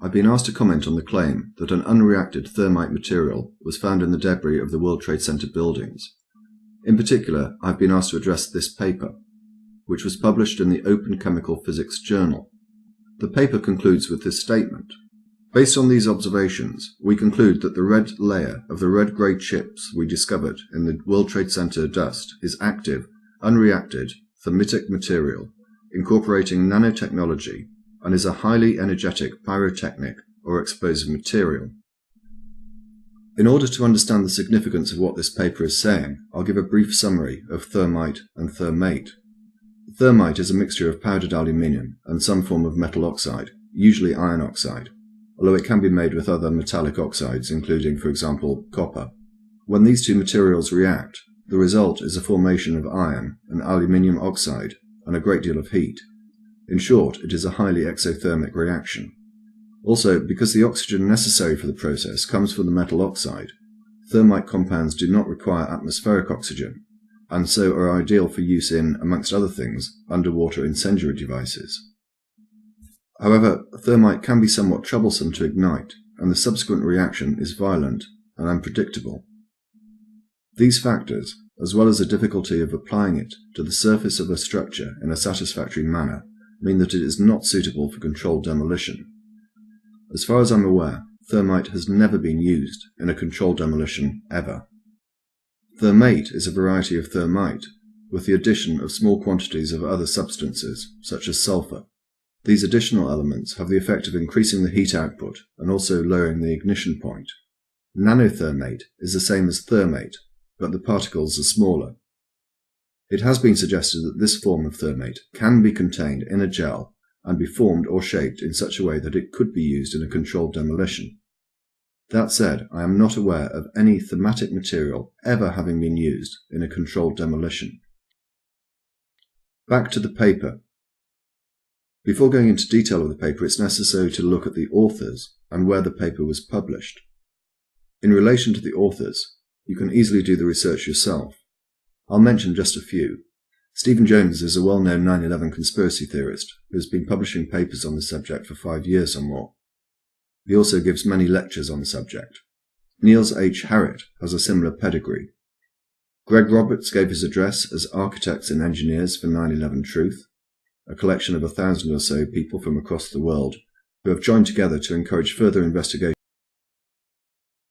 I've been asked to comment on the claim that an unreacted thermite material was found in the debris of the World Trade Center buildings. In particular, I've been asked to address this paper, which was published in the Open Chemical Physics Journal. The paper concludes with this statement. Based on these observations, we conclude that the red layer of the red-grey chips we discovered in the World Trade Center dust is active, unreacted, thermitic material, incorporating nanotechnology, and is a highly energetic pyrotechnic or explosive material. In order to understand the significance of what this paper is saying, I'll give a brief summary of thermite and thermate. Thermite is a mixture of powdered aluminium and some form of metal oxide, usually iron oxide, although it can be made with other metallic oxides, including, for example, copper. When these two materials react, the result is a formation of iron and aluminium oxide and a great deal of heat. In short, it is a highly exothermic reaction. Also, because the oxygen necessary for the process comes from the metal oxide, thermite compounds do not require atmospheric oxygen, and so are ideal for use in, amongst other things, underwater incendiary devices. However, thermite can be somewhat troublesome to ignite, and the subsequent reaction is violent and unpredictable. These factors, as well as the difficulty of applying it to the surface of a structure in a satisfactory manner, mean that it is not suitable for controlled demolition. As far as I'm aware, thermite has never been used in a controlled demolition ever. Thermate is a variety of thermite, with the addition of small quantities of other substances, such as sulfur. These additional elements have the effect of increasing the heat output and also lowering the ignition point. Nanothermate is the same as thermate, but the particles are smaller. It has been suggested that this form of thermate can be contained in a gel and be formed or shaped in such a way that it could be used in a controlled demolition. That said, I am not aware of any thermatic material ever having been used in a controlled demolition. Back to the paper. Before going into detail of the paper, it's necessary to look at the authors and where the paper was published. In relation to the authors, you can easily do the research yourself. I'll mention just a few. Stephen Jones is a well-known 9/11 conspiracy theorist who has been publishing papers on the subject for 5 years or more. He also gives many lectures on the subject. Niels H. Harrit has a similar pedigree. Greg Roberts gave his address as Architects and Engineers for 9/11 Truth, a collection of 1,000 or so people from across the world who have joined together to encourage further investigation